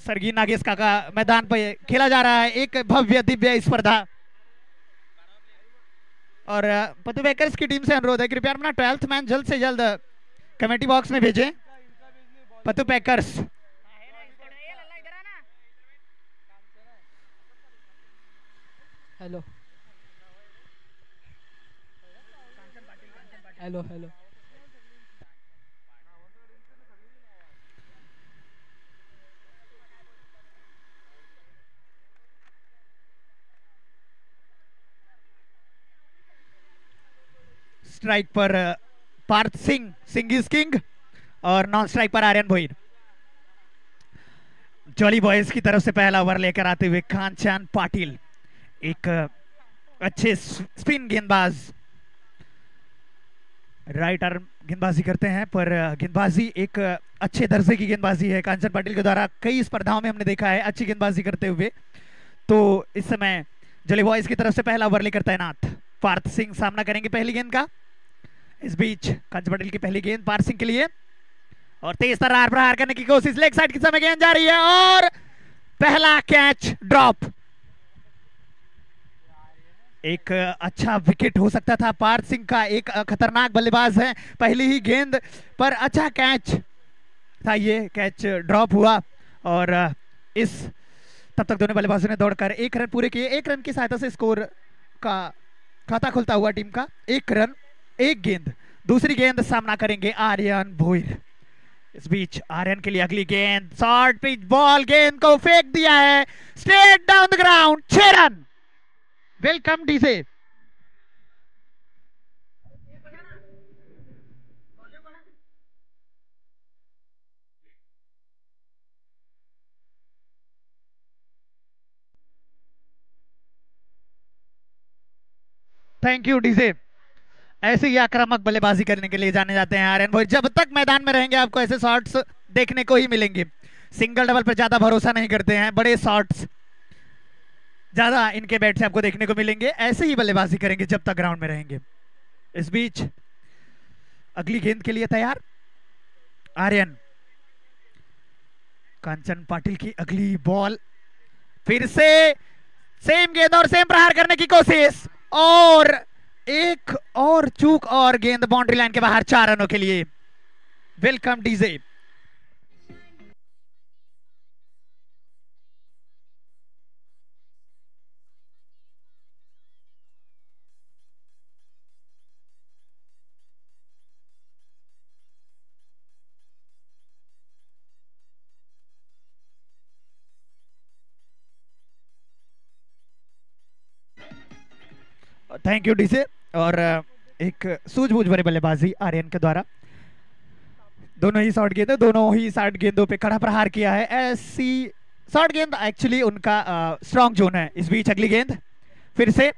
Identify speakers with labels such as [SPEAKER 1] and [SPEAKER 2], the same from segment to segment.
[SPEAKER 1] सरगी नागेश काका मैदान पर खेला जा रहा है एक भव्य दिव्य स्पर्धा। और पतु बेकर्स की टीम से अनुरोध है कृपया अपना 12th मैन जल्द से जल्द कमेटी बॉक्स में भेजें। Patu Packers
[SPEAKER 2] hello hello hello.
[SPEAKER 1] Strike पर पार्थ सिंह, सिंह इज किंग, और नॉन स्ट्राइक पर आर्यन भोईर। जॉली बॉयज की तरफ से पहला ओवर लेकर आते हुए कांचन पाटिल, एक अच्छे स्पिन गेंदबाज, राइट आर्म गेंदबाजी करते हैं, पर गेंदबाजी एक अच्छे दर्जे की गेंदबाजी है कांचन पाटिल के द्वारा कई स्पर्धाओं में हमने देखा है अच्छी गेंदबाजी करते हुए। तो इस समय जॉली बॉयज की तरफ से पहला ओवर लेकर तैनात पार्थ सिंह सामना करेंगे पहली गेंद का। इस बीच कांचन पाटिल की पहली गेंद पार्थ सिंह के लिए, और तेज तर्रार प्रहार करने की कोशिश, लेग साइड की समय गेंद जा रही है और पहला कैच ड्रॉप। एक अच्छा विकेट हो सकता था पार्थ सिंह का, एक खतरनाक बल्लेबाज है, पहली ही गेंद पर अच्छा कैच था, ये कैच ड्रॉप हुआ। और इस तब तक दोनों बल्लेबाजों ने दौड़कर 1 रन पूरे किए। 1 रन की सहायता से स्कोर का खाता खुलता हुआ टीम का, 1 रन 1 गेंद। दूसरी गेंद सामना करेंगे आर्यन भोईर। इस बीच आर्यन के लिए अगली गेंद, शॉर्ट पिच बॉल, गेंद को फेंक दिया है straight down the ground, 6 run. Welcome DJ. Thank you DJ. ऐसे ही आक्रामक बल्लेबाजी करने के लिए जाने जाते हैं आर्यन भोईर। जब तक मैदान में रहेंगे आपको ऐसे शॉट्स देखने को ही मिलेंगे। सिंगल डबल पर ज्यादा भरोसा नहीं करते हैं, बड़े शॉट्स ज्यादा इनके बैट से आपको देखने को मिलेंगे। ऐसे ही बल्लेबाजी करेंगे जब तक ग्राउंड में रहेंगे। इस बीच अगली गेंद के लिए तैयार आर्यन। कांचन पाटिल की अगली बॉल, फिर से सेम गेंद और सेम प्रहार करने की कोशिश, और एक और चूक और गेंद बाउंड्री लाइन के बाहर, 4 रनों के लिए। Welcome DJ. Thank you DJ. और एक सूझबूझ भरी बल्लेबाजी आर्यन के द्वारा, दोनों ही शॉर्ट गेंद, दोनों ही शॉर्ट गेंदों पे कड़ा प्रहार किया है। ऐसी शॉर्ट गेंद एक्चुअली उनका स्ट्रॉन्ग जोन है। इस बीच अगली गेंद फिर से,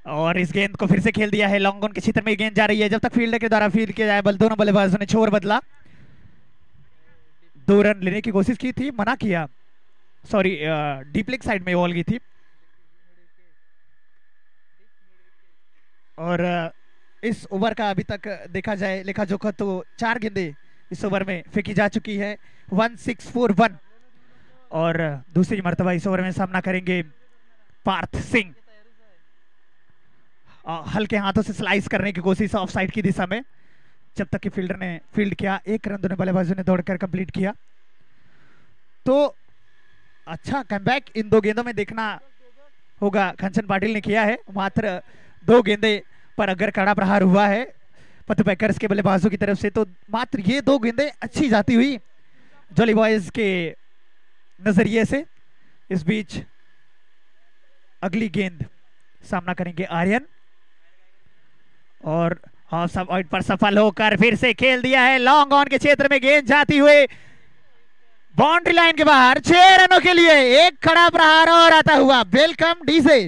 [SPEAKER 1] और इस गेंद को फिर से खेल दिया है लॉन्ग ऑन के क्षेत्र में गेंद जा रही है। जब तक फील्डर के द्वारा फील्ड किया जाए, दोनों बल्लेबाजों ने छोर बदला, 2 रन लेने की कोशिश की थी, मना किया, सॉरी डीप लेग साइड में बॉल की थी। और इस ओवर का अभी तक देखा जाए लेखा जोखा तो 4 गेंदें इस ओवर में फेंकी जा चुकी है, 1641। और दूसरी मर्तबा इस ओवर में सामना करेंगे पार्थ सिंह। हल्के हाथों से स्लाइस करने की कोशिश ऑफ साइड की दिशा में, जब तक कि फील्डर ने फील्ड किया, 1 रन दोनों बल्लेबाजों ने दौड़कर कंप्लीट किया। तो अच्छा कमबैक इन 2 गेंदों में देखना होगा, कांचन पाटिल ने किया है। मात्र 2 गेंदे पर अगर कड़ा प्रहार हुआ है पतु पैकर्स के बल्लेबाजों की तरफ से, तो मात्र ये 2 गेंदें अच्छी जाती हुई जॉली बॉयज के नजरिए से। इस बीच अगली गेंद सामना करेंगे आर्यन, और हाफ साइड पर सफल होकर फिर से खेल दिया है लॉन्ग ऑन के क्षेत्र में, गेंद जाती हुई बाउंड्री लाइन के बाहर, 6 रनों के लिए। एक खड़ा प्रहार और आता हुआ। Welcome DJ.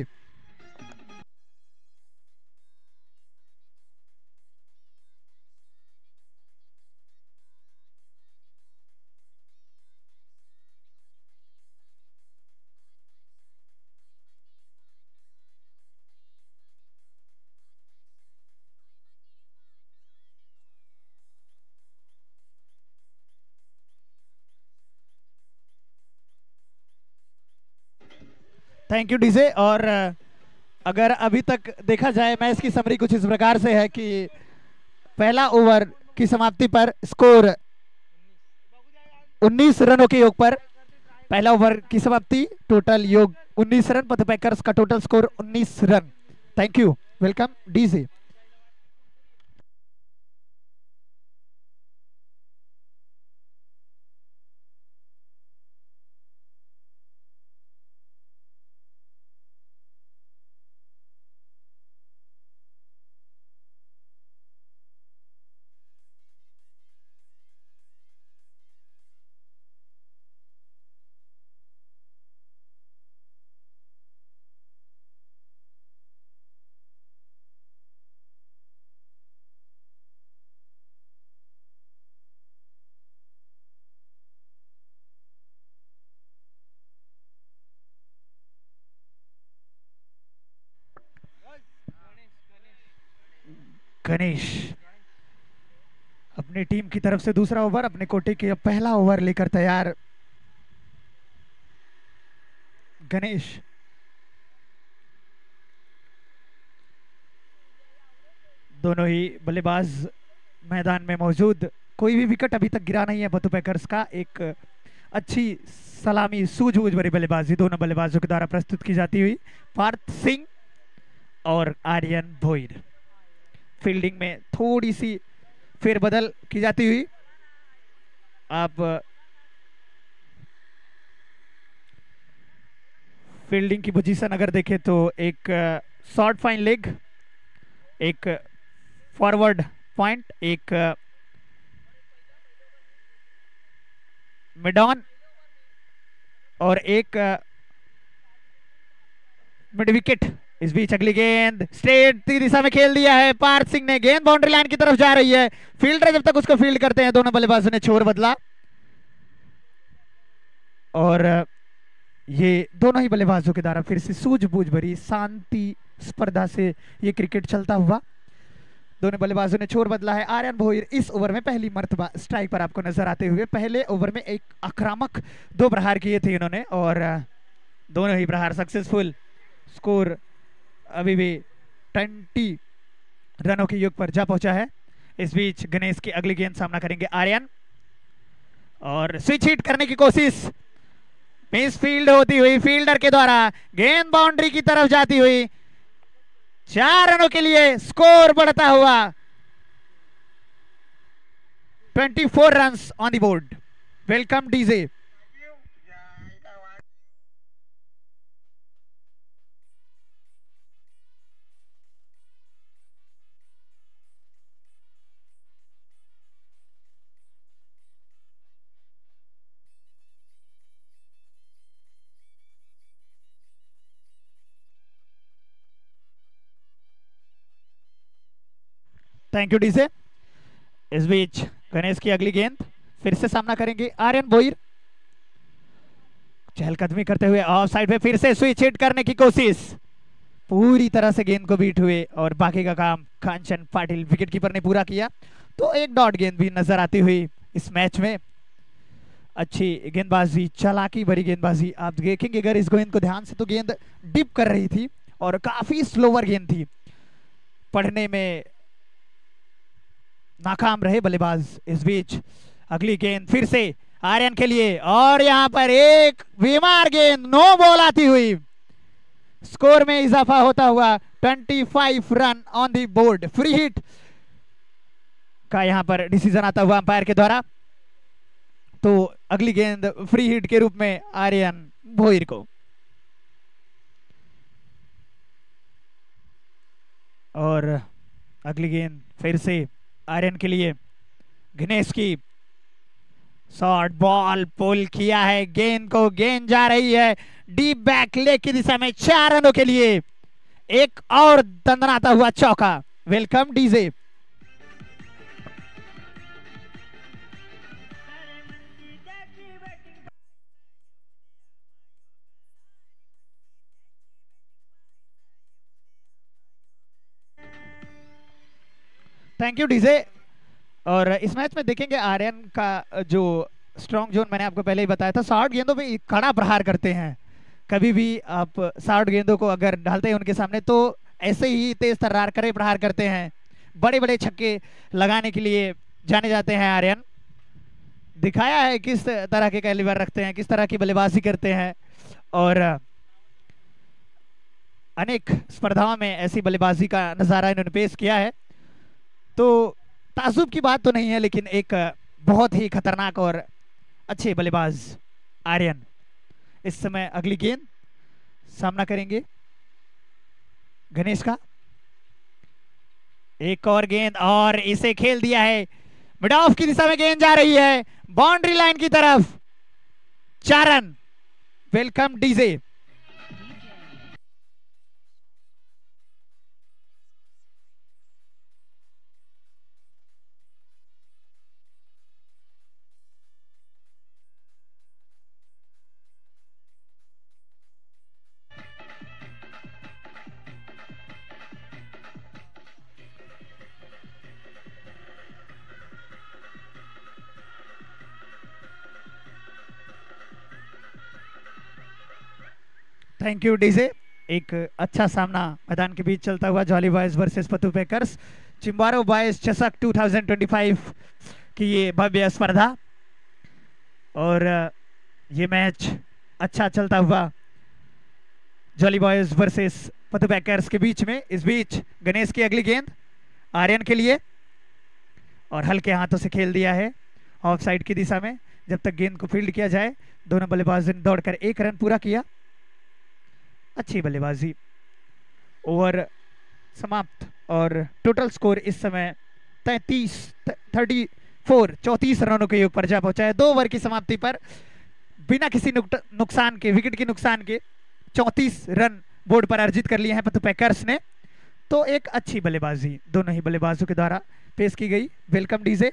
[SPEAKER 1] Thank you DJ. और अगर अभी तक देखा जाए मैच की समरी कुछ इस प्रकार से है कि पहला ओवर की समाप्ति पर स्कोर 19 रनों के योग पर, पहला ओवर की समाप्ति, टोटल योग 19 रन, पथ पैकर्स का total score 19 run. Thank you, welcome DJ. Ganesh अपनी टीम की तरफ से दूसरा ओवर, अपने कोटे के पहला ओवर लेकर तैयार। गणेश दोनों ही बल्लेबाज मैदान में मौजूद, कोई भी विकेट अभी तक गिरा नहीं है बतू पैकर्स का। एक अच्छी सलामी सूझबूझ भरी बल्लेबाजी दोनों बल्लेबाजों के द्वारा प्रस्तुत की जाती हुई। पार्थ सिंह और आर्यन भोईर, फील्डिंग में थोड़ी सी फेरबदल की जाती हुई। आप फील्डिंग की पोजीशन अगर देखें तो एक शॉर्ट फाइन लेग, एक फॉरवर्ड पॉइंट, एक मिड ऑन और एक मिड विकेट। इस बीच अगली गेंद स्ट्रेट दिशा में खेल दिया है पार्थ सिंह ने, गेंद बाउंड्री लाइन की तरफ जा रही है। फील्डर जब तक उसको फील्ड करते हैं दोनों बल्लेबाजों ने छोर बदला और ये दोनों ही बल्लेबाजों के द्वारा फिर से सूझबूझ भरी शांति स्पर्धा से ये क्रिकेट चलता हुआ। दोनों बल्लेबाजों ने छोर बदला है। आर्यन भोईर इस ओवर में पहली मर्तबा स्ट्राइक पर आपको नजर आते हुए। पहले ओवर में एक आक्रामक 2 प्रहार किए थे इन्होंने और दोनों ही प्रहार सक्सेसफुल। स्कोर अभी भी 20 रनों के योग पर जा पहुंचा है। इस बीच गणेश की अगली गेंद सामना करेंगे आर्यन और स्विच हिट करने की कोशिश, मिस फील्ड होती हुई फील्डर के द्वारा, गेंद बाउंड्री की तरफ जाती हुई। 4 रनों के लिए स्कोर बढ़ता हुआ, 24 runs on the board. Welcome DJ. Thank you DJ. इस बीच गणेश की अगली गेंद फिर से सामना करेंगे आर्यन भोईर। चहलकदमी करते हुए ऑफ साइड पे फिर से स्विच हिट करने की कोशिश, पूरी तरह से गेंद को बीट हुए और बाकी का काम कांचन पाटिल विकेट कीपर ने पूरा किया। तो एक डॉट गेंद भी नजर आती हुई इस मैच में। अच्छी गेंदबाजी, चालाकी भरी गेंदबाजी। आप देखेंगे अगर इस गेंद को ध्यान से तो गेंद डिप कर रही थी और काफी स्लोवर गेंद थी, पढ़ने में नाकाम रहे बल्लेबाज। इस बीच अगली गेंद फिर से आर्यन के लिए और यहां पर एक बीमार गेंद, नो बॉल आती हुई। स्कोर में इजाफा होता हुआ 25 run on the board. Free hit का यहां पर डिसीजन आता हुआ अंपायर के द्वारा। तो अगली गेंद फ्री हिट के रूप में आर्यन भोईर को। और अगली गेंद फिर से आर्यन के लिए, गणेश की शॉर्ट बॉल पुल किया है गेंद को, गेंद जा रही है डीप बैक लेग की दिशा में। 4 रनों के लिए एक और दंदनाता हुआ चौका। Welcome DJ. Thank you DJ. और इस मैच में देखेंगे आर्यन का जो स्ट्रॉन्ग जोन मैंने आपको पहले ही बताया था, शॉर्ट गेंदों पे कड़ा प्रहार करते हैं, कभी भी आप शॉर्ट गेंदों को अगर डालते हैं उनके सामने तो ऐसे ही तेज तर्रार करे प्रहार करते हैं, बड़े बड़े छक्के लगाने के लिए जाने जाते हैं आर्यन। दिखाया है किस तरह के कैलिबर रखते हैं, किस तरह की बल्लेबाजी करते हैं, और अनेक स्पर्धाओं में ऐसी बल्लेबाजी का नज़ारा इन्होंने पेश किया है। तो ताजुब की बात तो नहीं है, लेकिन एक बहुत ही खतरनाक और अच्छे बल्लेबाज आर्यन इस समय अगली गेंद सामना करेंगे गणेश का। एक और गेंद और इसे खेल दिया है, मिड ऑफ की दिशा में गेंद जा रही है बाउंड्री लाइन की तरफ। 4 run. Welcome DJ. Thank you DJ. एक अच्छा सामना मैदान के बीच चलता हुआ Jolly Boys versus Patu Packers, Chimbaro Boys चषक 2025 की ये भव्य स्पर्धा, और ये मैच अच्छा चलता हुआ Jolly Boys versus Patu packers के बीच में। इस बीच गणेश की अगली गेंद आर्यन के लिए, और हल्के हाथों से खेल दिया है ऑफ साइड की दिशा में। जब तक गेंद को फील्ड किया जाए, दोनों बल्लेबाजों ने दौड़कर 1 रन पूरा किया। अच्छी बल्लेबाजी। ओवर समाप्त और टोटल स्कोर इस समय 34 रनों के योग पर जा पहुंचा है। 2 ओवर की समाप्ति पर बिना किसी नुकसान के, विकेट के नुकसान के 34 रन बोर्ड पर अर्जित कर लिए हैं पतू पैकर्स ने। तो एक अच्छी बल्लेबाजी दोनों ही बल्लेबाजों के द्वारा पेश की गई। Welcome DJ.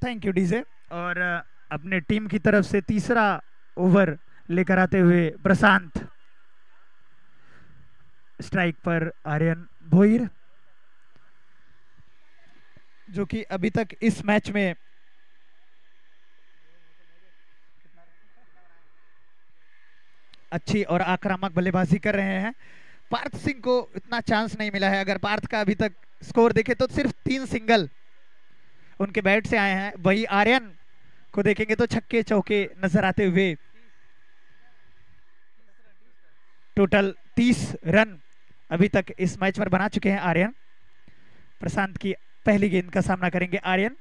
[SPEAKER 1] Thank you DJ. और अपने टीम की तरफ से तीसरा ओवर लेकर आते हुए प्रशांत। स्ट्राइक पर आर्यन भोईर, जो कि अभी तक इस मैच में अच्छी और आक्रामक बल्लेबाजी कर रहे हैं। पार्थ सिंह को इतना चांस नहीं मिला है। अगर पार्थ का अभी तक स्कोर देखे तो सिर्फ 3 सिंगल उनके बैट से आए हैं। वही आर्यन को देखेंगे तो छक्के चौके नजर आते हुए। टोटल 30 रन अभी तक इस मैच पर बना चुके हैं आर्यन। प्रशांत की पहली गेंद का सामना करेंगे आर्यन,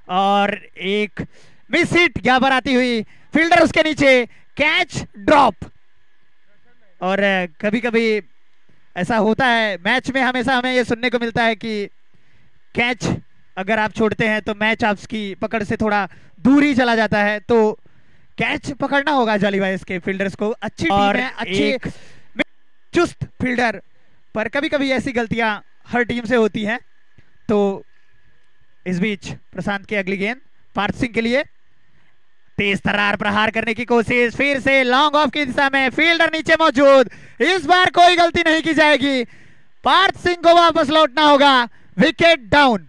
[SPEAKER 1] और एक मिस हिट यहाँ पर आती हुई, फील्डर उसके नीचे, कैच ड्रॉप। और कभी कभी ऐसा होता है मैच में, हमेशा हमें ये सुनने को मिलता है कि कैच अगर आप छोड़ते हैं तो मैच आपकी पकड़ से थोड़ा दूर ही चला जाता है। तो कैच पकड़ना होगा जॉली बॉयज के फील्डर्स को। अच्छी टीम है, अच्छे चुस्त फील्डर, पर कभी कभी ऐसी गलतियां हर टीम से होती हैं। तो इस बीच प्रशांत की अगली गेंद पार्थ सिंह के लिए, तेज तर्रार प्रहार करने की कोशिश, फिर से लॉन्ग ऑफ की दिशा में, फील्डर नीचे मौजूद। इस बार कोई गलती नहीं की जाएगी, पार्थ सिंह को वापस लौटना होगा। Wicket down.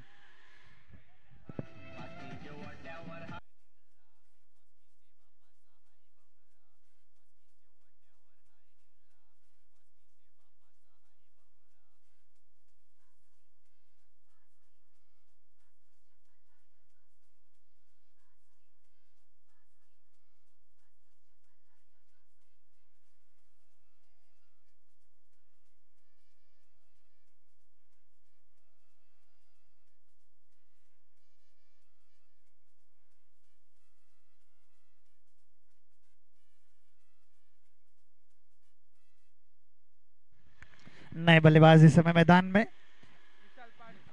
[SPEAKER 1] नए बल्लेबाज इस समय मैदान में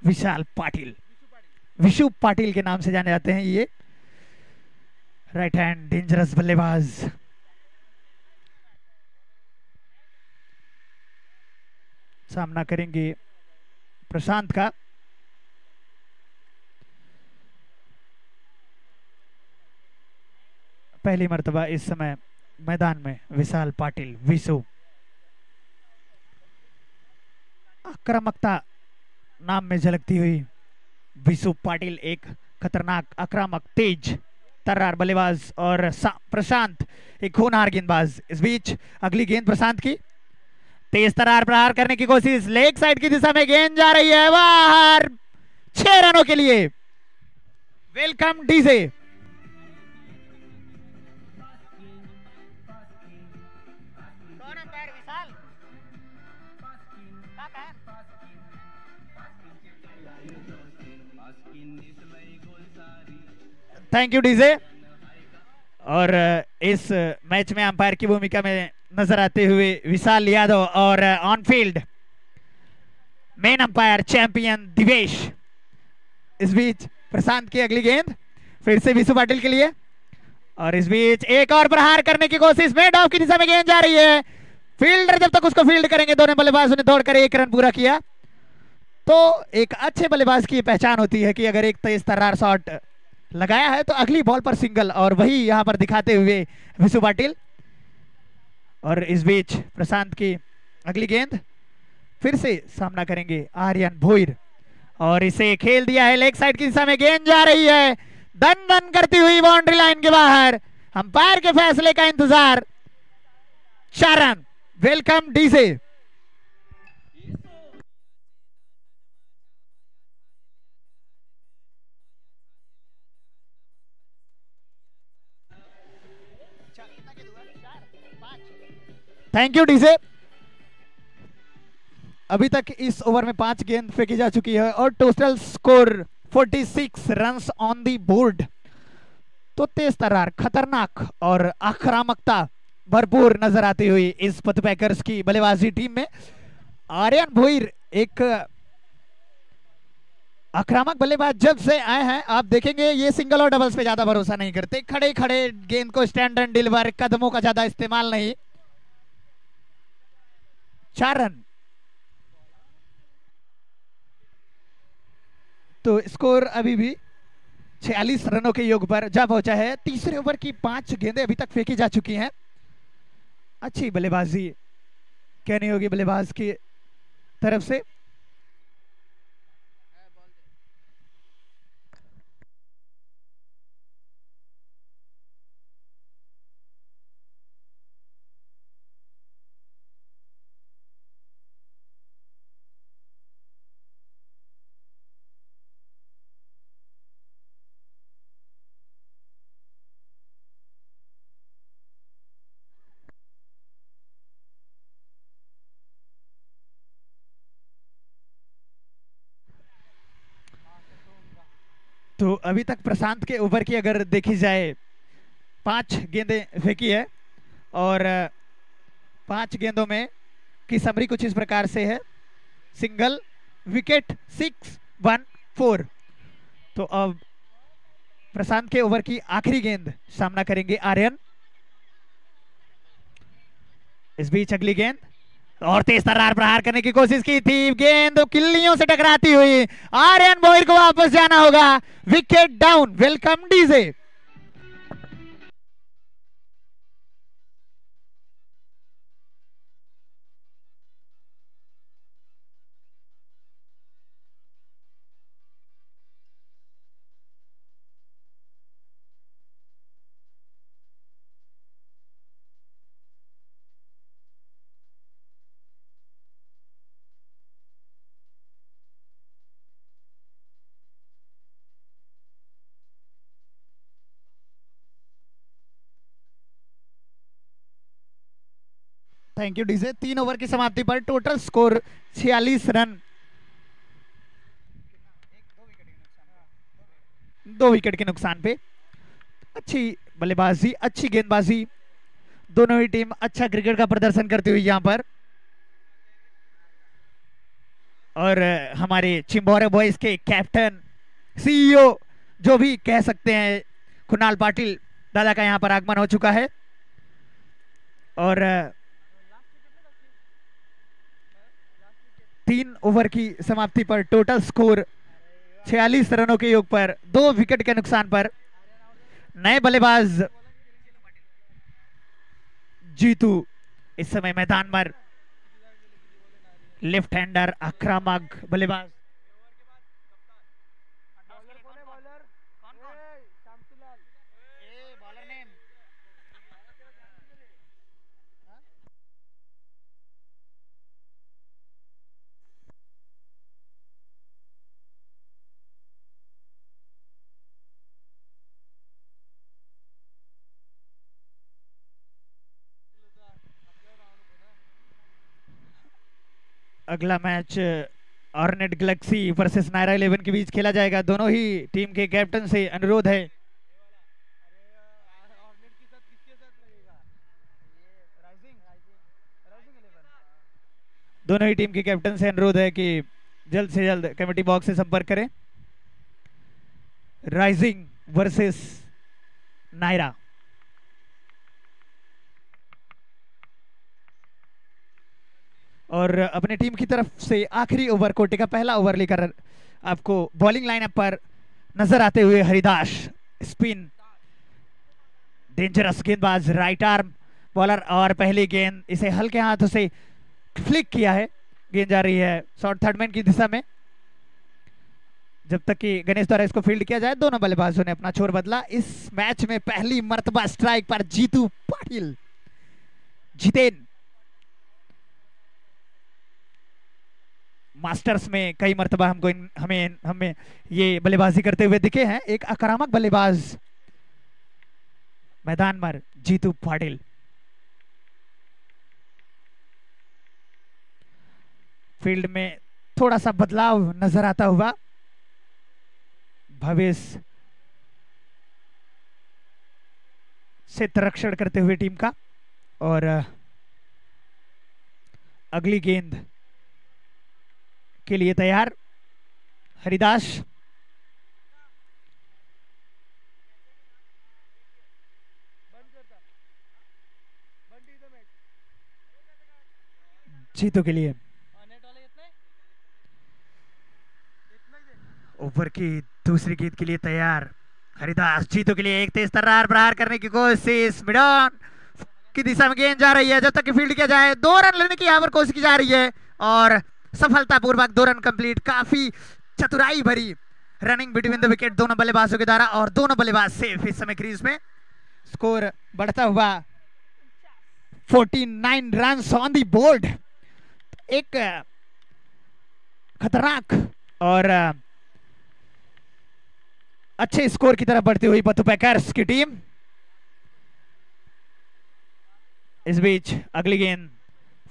[SPEAKER 1] विशाल पाटिल, विशु पाटिल के नाम से जाने जाते हैं। ये राइट हैंड डेंजरस बल्लेबाज सामना करेंगे प्रशांत का। पहली मर्तबा इस समय मैदान में विशाल पाटिल विशु। आक्रामकता नाम में झलकती हुई विशु पाटिल एक खतरनाक, आक्रामक, तेज तर्रार बल्लेबाज और प्रशांत एक होनहार गेंदबाज। इस बीच अगली गेंद प्रशांत की, तेज तर्रार प्रहार करने की कोशिश, लेग साइड की दिशा में गेंद जा रही है बाहर, 6 रनों के लिए। Welcome DJ. Thank you DJ. और इस मैच में अंपायर की भूमिका में नजर आते हुए विशाल यादव और on field main umpire champion Divesh. इस बीच प्रशांत की अगली गेंद फिर से विशु पाटिल के लिए, और इस बीच एक और प्रहार करने की कोशिश में डॉफ की दिशा में गेंद जा रही है। फील्डर जब तक उसको फील्ड करेंगे, दोनों बल्लेबाजों ने दौड़कर 1 रन पूरा किया। तो एक अच्छे बल्लेबाज की पहचान होती है कि अगर एक तेज तर्रार शॉट लगाया है तो अगली बॉल पर सिंगल, और वही यहां पर दिखाते हुए विशु पाटिल। और इस बीच प्रशांत की अगली गेंद फिर से सामना करेंगे आर्यन भोईर, और इसे खेल दिया है लेग साइड की दिशा में, गेंद जा रही है दन दन करती हुई बाउंड्री लाइन के बाहर। अंपायर के फैसले का इंतजार। 4 run. Welcome DJ. Thank you DJ. अभी तक इस ओवर में 5 गेंद फेंकी जा चुकी है और total score 46 runs on the board. तो तेज तर्रार, खतरनाक और आक्रामकता भरपूर नजर आती हुई इस पथ पैकर्स की बल्लेबाजी टीम में आर्यन भोईर एक आक्रामक बल्लेबाज जब से आए हैं। आप देखेंगे ये सिंगल और डबल्स पे ज्यादा भरोसा नहीं करते, खड़े खड़े गेंद को स्टैंड एंड डिलीवर, कदमों का ज्यादा इस्तेमाल नहीं। 4 रन। तो स्कोर अभी भी 46 रनों के योग पर जा पहुंचा है। तीसरे ओवर की 5 गेंदें अभी तक फेंकी जा चुकी हैं। अच्छी बल्लेबाजी कहनी होगी बल्लेबाज की तरफ से। तो अभी तक प्रशांत के ओवर की अगर देखी जाए 5 गेंदें फेंकी है, और 5 गेंदों में की समरी कुछ इस प्रकार से है। Single, wicket, 6, 1, 4। तो अब प्रशांत के ओवर की आखिरी गेंद सामना करेंगे आर्यन। इस बीच अगली गेंद, और तेज तर्रार प्रहार करने की कोशिश की थी, गेंद किल्लियों से टकराती हुई आर्यन भोईर को वापस जाना होगा। Wicket down. Welcome DJ. Thank you DJ. 3 over की समाप्ति पर टोटल स्कोर 46 रन, 2 विकेट के नुकसान पे। अच्छी बल्लेबाजी, अच्छी गेंदबाजी, दोनों ही टीम अच्छा क्रिकेट का प्रदर्शन करती हुई यहां पर। और हमारे चिंबोरे बॉयज के कैप्टन, सीईओ जो भी कह सकते हैं, कुणाल पाटिल दादा का यहां पर आगमन हो चुका है। और 3 ओवर की समाप्ति पर टोटल स्कोर 46 रनों के योग पर 2 विकेट के नुकसान पर नए बल्लेबाज जीतू इस समय मैदान पर। लेफ्ट हैंडर आक्रामक बल्लेबाज। अगला match Ornate Galaxy versus Naira 11 के बीच खेला जाएगा। दोनों ही टीम के कैप्टन से अनुरोध है कि जल्द से जल्द कमेटी बॉक्स से संपर्क करें। Rising versus Naira. और अपने टीम की तरफ से आखिरी ओवर कोटे का पहला ओवर लेकर आपको बॉलिंग लाइनअप पर नजर आते हुए हरिदास। स्पिन डेंजरस गेंदबाज, राइट आर्म बॉलर और पहली गेंद इसे हल्के हाथों से फ्लिक किया है। गेंद जा रही है शॉर्ट थर्ड मैन की दिशा में। जब तक कि गणेश द्वारा इसको फील्ड किया जाए, दोनों बल्लेबाजों ने अपना छोर बदला। इस मैच में पहली मर्तबा स्ट्राइक पर जीतू पाटिल। जितेन मास्टर्स में कई मर्तबा हमको हमें ये बल्लेबाजी करते हुए दिखे हैं। एक आक्रामक बल्लेबाज मैदान पर जीतू पाटिल। फील्ड में थोड़ा सा बदलाव नजर आता हुआ। भवेश क्षेत्र रक्षण करते हुए टीम का। और अगली गेंद के लिए तैयार हरिदास। जीतू के लिए ओवर की दूसरी गेंद के लिए तैयार हरिदास। जीतू के लिए एक तेज तर्रार प्रहार करने की कोशिश। मिडॉन की दिशा में गेंद जा रही है। जब तक कि फील्ड किया जाए, 2 रन लेने की यहाँ पर कोशिश की जा रही है और सफलतापूर्वक 2 रन कंप्लीट। काफी चतुराई भरी रनिंग बिटवीन द विकेट दोनों बल्लेबाजों के द्वारा और दोनों बल्लेबाज सेफ इस समय क्रीज में। स्कोर बढ़ता हुआ 49 रन्स ऑन दी बोर्ड। एक खतरनाक और अच्छे स्कोर की तरफ बढ़ती हुई पत्तू पैकर्स की टीम। इस बीच अगली गेंद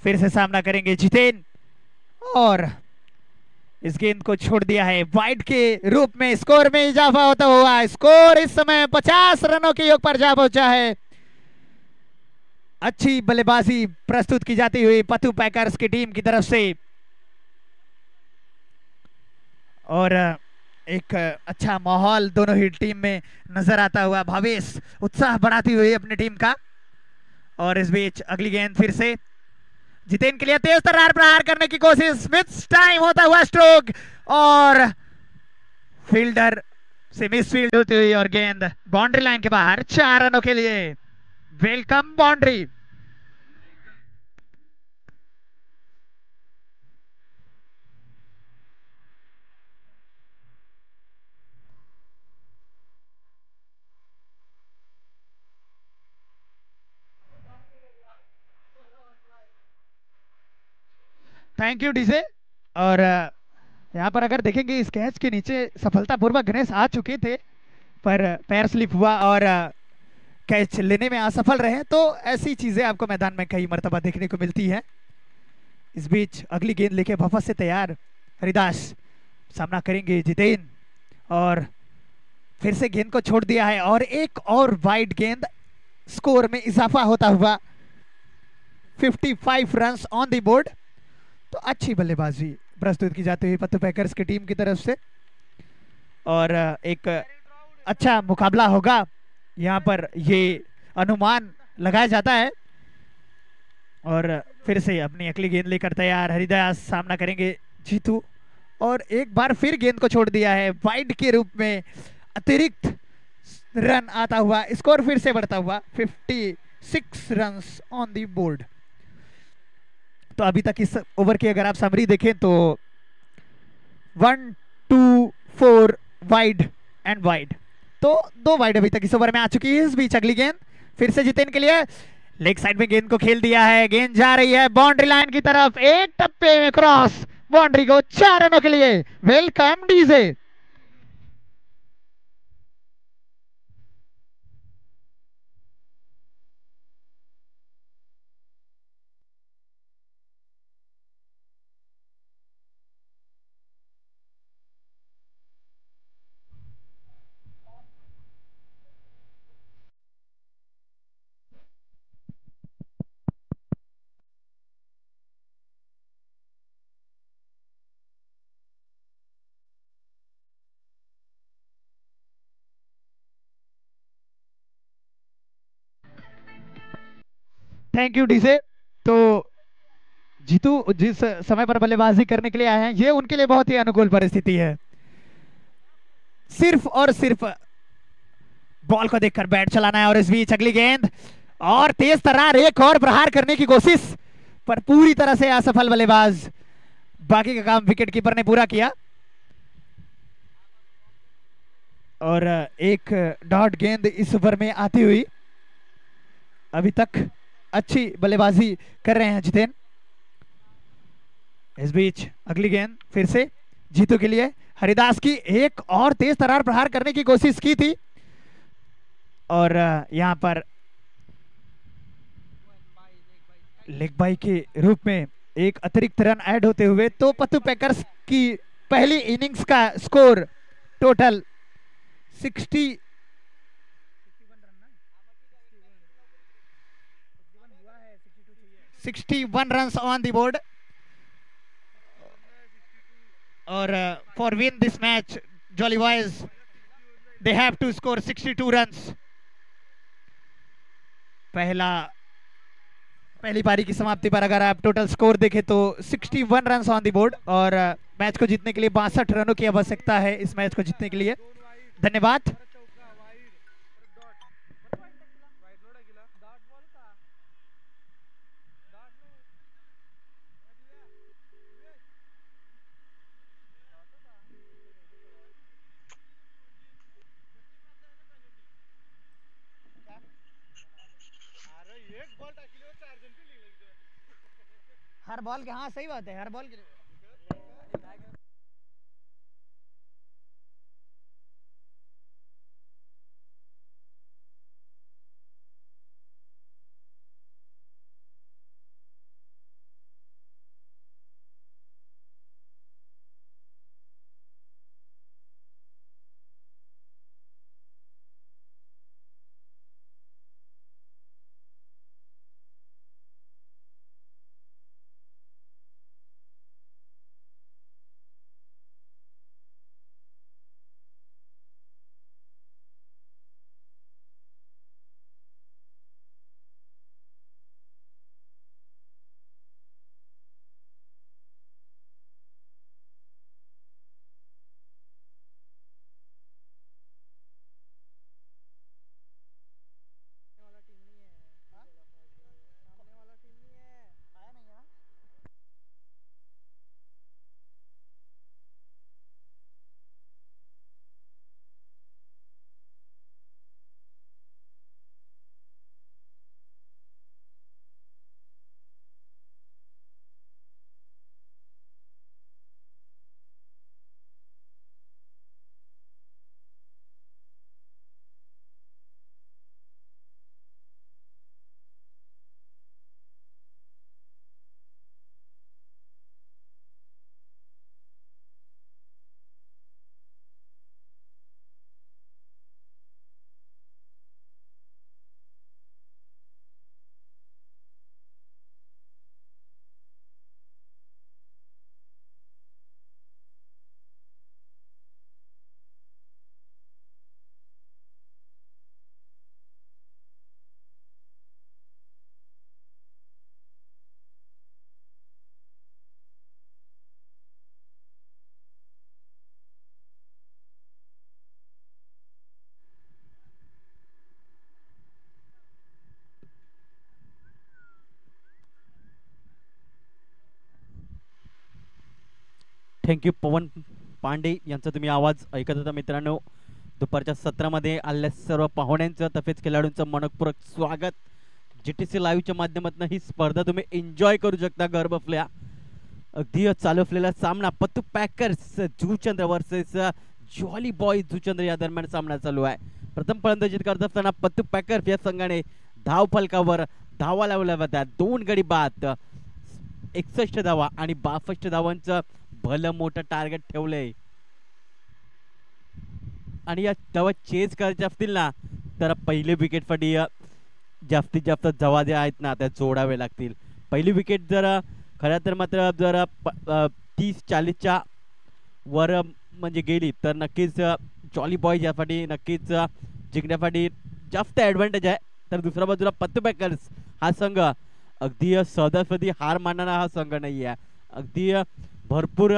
[SPEAKER 1] फिर से सामना करेंगे जितेन और इस गेंद को छोड़ दिया है वाइड के रूप में। स्कोर में इजाफा होता हुआ स्कोर इस समय 50 रनों के योग पर जा पहुंचा है। अच्छी बल्लेबाजी प्रस्तुत की जाती हुई पत्तू पैकर्स की टीम की तरफ से और एक अच्छा माहौल दोनों ही टीम में नजर आता हुआ। भावेश उत्साह बढ़ाती हुई अपनी टीम का। और इस बीच अगली गेंद फिर से जितेन के लिए तेज तर्रार प्रहार करने की कोशिश। मिस टाइम होता हुआ स्ट्रोक और फील्डर से मिस फील्ड होती हुई और गेंद बाउंड्री लाइन के बाहर। 4 रनों के लिए welcome boundary. Thank you DJ. और यहाँ पर अगर देखेंगे इस कैच के नीचे सफलतापूर्वक गणेश आ चुके थे पर पैर स्लिप हुआ और कैच लेने में असफल रहे। तो ऐसी चीजें आपको मैदान में कई मर्तबा देखने को मिलती है। इस बीच अगली गेंद लेके वापस से तैयार हरिदास। सामना करेंगे जितेन और फिर से गेंद को छोड़ दिया है और एक और वाइड गेंद। स्कोर में इजाफा होता हुआ 55 रन्स ऑन द बोर्ड। तो अच्छी बल्लेबाजी प्रस्तुत की जाती हुई पत्तू पैकर्स की टीम की तरफ से और एक अच्छा मुकाबला होगा यहाँ पर ये अनुमान लगाया जाता है। और फिर से अपनी अगली गेंद लेकर तैयार हरिदास। सामना करेंगे जीतू, और एक बार फिर गेंद को छोड़ दिया है वाइड के रूप में। अतिरिक्त रन आता हुआ, स्कोर फिर से बढ़ता हुआ 56 रन्स ऑन दी बोर्ड। तो अभी तक इस ओवर की अगर आप समरी देखें तो 1 2 4 वाइड एंड वाइड, तो 2 वाइड अभी तक इस ओवर में आ चुकी है। इस बीच अगली गेंद फिर से जितेन के लिए, लेग साइड में गेंद को खेल दिया है, गेंद जा रही है बाउंड्री लाइन की तरफ, एक टप्पे में क्रॉस बाउंड्री को 4 रनों के लिए। Welcome DJ. Thank you DJ. तो जीतू जिस समय पर बल्लेबाजी करने के लिए आए हैं, ये उनके लिए बहुत ही अनुकूल परिस्थिति है। सिर्फ और सिर्फ बॉल को देखकर बैट चलाना है। और इस बीच अगली गेंद और तेज तर्रार एक और प्रहार करने की कोशिश, पर पूरी तरह से असफल बल्लेबाज। बाकी का काम विकेट कीपर ने पूरा किया। और एक डॉट गेंद इस ओवर में आती हुई, अभी तक अच्छी बल्लेबाजी कर रहे हैं जितेन। इस बीच अगली गेंद फिर से जीतू के लिए, हरिदास की एक और तेज तरार प्रहार करने की कोशिश की थी, और यहां पर लेग बाई के रूप में एक अतिरिक्त रन ऐड होते हुए तो पत्तू पैकर्स की पहली इनिंग्स का score total 61 run on the board. और for win this match Jolly Boys they have to score 62 runs. पहली पारी की समाप्ति पर अगर आप टोटल स्कोर देखें तो 61 रन ऑन द बोर्ड, और मैच को जीतने के लिए 62 रनों की आवश्यकता है इस मैच को जीतने के लिए। धन्यवाद। हर बॉल के, हाँ सही बात है, हर बॉल के
[SPEAKER 2] थँक्यू पवन पांडे यांचा तुम्ही आवाज ऐकत होता मित्रांनो. दुपारच्या सत्रामध्ये आलेल्या सर्व पाहुण्यांचं तसेच खेळाडूंचं मनपूर्वक स्वागत. GTC लाईव्हच्या माध्यमातून ही स्पर्धा तुम्ही एन्जॉय करू शकता घर बसल्या. अगदी चालू असलेला सामना Pattu Packers Juchandra versus Jolly Boy Juchandra या दरम्यान सामना चालू आहे. प्रथम फलंदाजी करत असताना पत्तू पॅकर्स या संघाने धाव फलकावर धावा लावल्या होत्या. 2 गडी बाद, 61 धावा आणि 62 धावांचं भलं मोठं टार्गेट ठेवलंय. आणि या धावा चेस करायचे असतील ना तर पहिली विकेटसाठी जास्तीत जास्त धावा ज्या आहेत ना त्या जोडावे लागतील. पहिली विकेट जर खरं तर मात्र जर 30-40च्या वर म्हणजे गेली तर नक्कीच जॉली बॉय यासाठी नक्कीच जिंकण्यासाठी जास्त ॲडव्हान्टेज आहे. तर दुसऱ्या बाजूला पत्तू पॅकर्स हा संघ अगदी सहजासहजी हार मानणारा हा संघ नाही आहे. अगदी भरपूर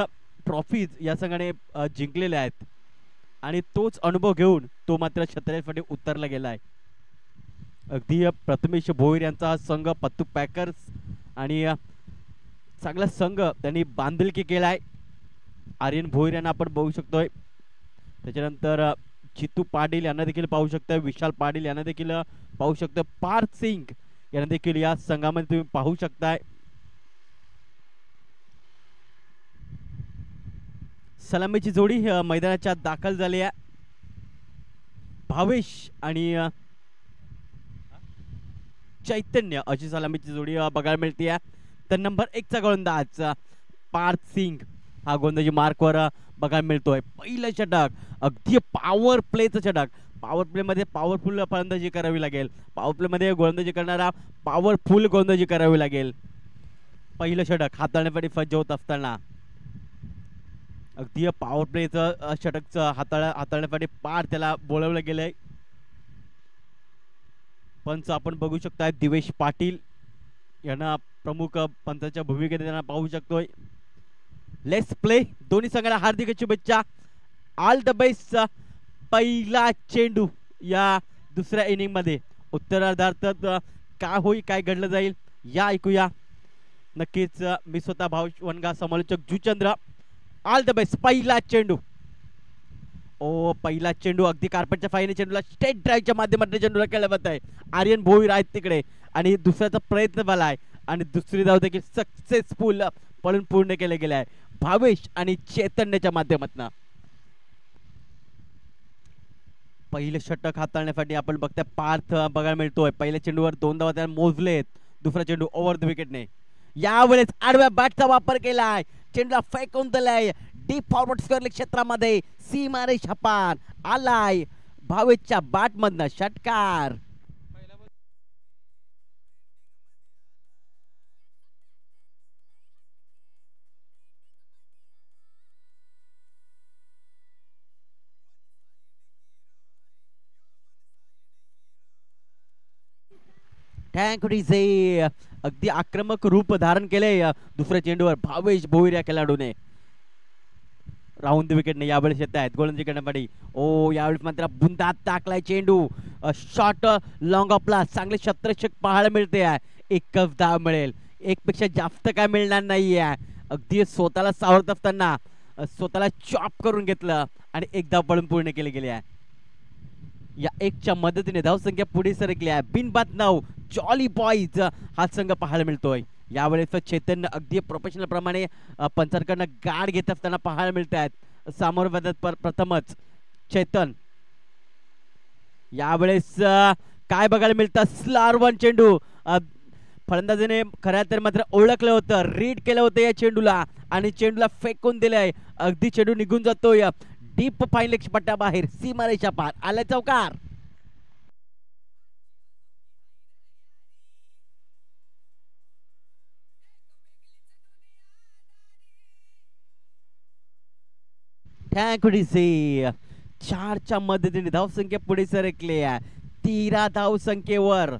[SPEAKER 2] ट्रॉफीज या संघाने जिंकलेल्या आहेत आणि तोच अनुभव घेऊन तो मात्र छत्र्यासाठी उतरला गेला आहे. अगदी प्रथमेश भोईर यांचा हा संघ पत्तू पॅकर्स आणि चांगला संघ त्यांनी बांधिलकी केलाय. आर्यन भोईर यांना आपण बघू शकतोय. त्याच्यानंतर चितू पाटील यांना देखील पाहू शकतोय. विशाल पाटील यांना देखील पाहू शकतोय. पार्थ सिंग यांना देखील या संघामध्ये तुम्ही पाहू शकताय. सलामीची जोडी मैदानाच्या दाखल झाली आहे. भावेश आणि चैतन्य अशी सलामीची जोडी बघायला मिळते. तर नंबर 1चा गोलंदाज पार्थ सिंग हा गोलंदाजी मार्कवर बघायला मिळतोय. पहिलं षटक अगदी पॉवर प्लेचं षटक. पॉवर प्ले मध्ये पॉवरफुल फलंदाजी करावी लागेल. पॉवर प्ले मध्ये गोलंदाजी करणारा पॉवरफुल गोलंदाजी करावी लागेल. पहिलं षटक हाताळण्यासाठी सज्ज होत असताना अगदी पॉवर प्लेचं षटकचं हाताळण्यासाठी पार त्याला बोलवलं गेलंय. पंच आपण बघू शकता दिवेश पाटील यांना प्रमुख पंचाच्या भूमिकेत त्यांना पाहू शकतोय. Let's play. दोन्ही संघाला हार्दिक शुभेच्छा. All the best. पहिला चेंडू या दुसऱ्या इनिंग मध्ये उत्तरार्धात काय होईल काय घडलं जाईल या ऐकूया. नक्कीच मी स्वतः भाववनगा समालोचक जुचंद्र. All the best. पहिला चेंडू. ओ पहिला चेंडू अगदी कार्पेटच्या फाईने चेंडूला स्टेट ड्राईव्हच्या माध्यमातून चेंडूला केलं जात आहे. आर्यन भोईर आहेत तिकडे आणि दुसऱ्याचा प्रयत्न झाला आहे आणि दुसरी धाव देखील सक्सेसफुल पळून पूर्ण केले गेले आहे भावेश आणि चैतन्याच्या माध्यमातून. पहिले षटक हाताळण्यासाठी आपण बघताय पार्थ बघायला मिळतोय. पहिल्या चेंडूवर 2 धावा त्याने मोजलेत. दुसरा चेंडू ओव्हर द विकेटने. यावेळेस आडव्या बॅटचा वापर केलाय. चेंडूला फेकून दिलाय डीप फॉरवर्ड स्क्वेअर क्षेत्रामध्ये. सीमारेषा पार आलाय भावेशच्या बॅट मधनं षटकार. थँक्यू. अगदी आक्रमक रूप धारण केले दुसऱ्या चेंडूवर भावेश भोईर या खेळाडूने. राहून द विकेटने यावेळेस येत आहेत गोलंदाजी करण्यासाठी. ओ यावेळेस मात्र बुंदात टाकलाय चेंडू. शॉर्ट लॉंग ऑफला चांगले क्षेत्ररक्षक पाहायला मिळते आहे. एकच धाव मिळेल. एकपेक्षा जास्त काय मिळणार नाहीये. अगदी स्वतःला सावरत असताना स्वतःला चॉप करून घेतलं आणि एक धाव पळून पूर्ण केले गेले आहे. या 1च्या मदतीने धावसंख्या पुढे सरकली आहे. बिनबाद 9 जॉली बॉयज हा संघ पाहायला मिळतोय. यावेळेस चैतन्य अगदी प्रोफेशनल प्रमाणे पंचांकडनं गाड घेत असताना पाहायला मिळत आहेत. समोर प्रथमच चैतन. यावेळेस काय बघायला मिळतं स्लार चेंडू. फलंदाजाने खऱ्या तर मात्र ओळखलं होतं रीड केलं होतं या चेंडूला आणि चेंडूला फेकून दिलंय. अगदी चेंडू निघून जातोय डीप फाईन लेग पट्ट्याबाहेर. सीमारेषा पार आलाय चौकार. थँक्यू. 4च्या मदतीने धावसंख्या पुढे सरकली आहे 13 धावसंख्येवर.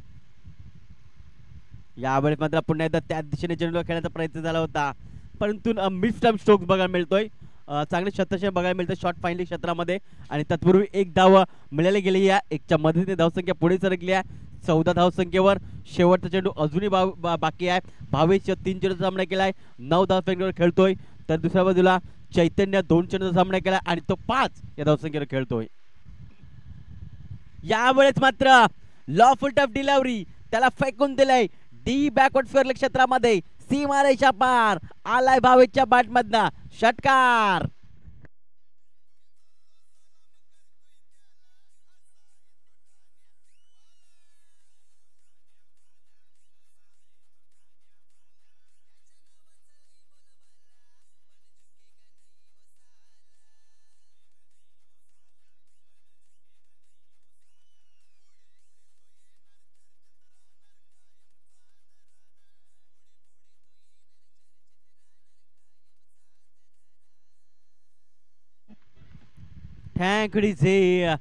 [SPEAKER 2] यावेळेस मात्र पुन्हा एकदा त्या दिशेने चेंडूला खेळण्याचा प्रयत्न झाला होता परंतु मिस टाइम स्ट्रोक्स बघायला मिळतोय. चांगले क्षेत्रक्षण बघायला मिळतं शॉर्ट फाईनली क्षेत्रामध्ये आणि तत्पूर्वी एक धाव मिळाली गेली आहे. 1च्या मदतीने धावसंख्या पुढे सरकली आहे 14 धावसंख्येवर. शेवटचा चेंडू अजूनही बाकी आहे. भावेश 3 चेंडूचा सामना केलाय 9 धावसंख्येवर खेळतोय. तर दुसऱ्या बाजूला चैतन्य 2 चेंडूचा सामना केला आणि तो 5 या धावसंख्येवर खेळतोय. यावेळेस मात्र लॉफुल ऑफ डिलिव्हरी त्याला फेकून दिलंय डी बॅकवर्ड स्क्वेअर क्षेत्रामध्ये. सीमारेषा पार आलाय भावेशच्या बॅट मधनं षटकार. थँक जे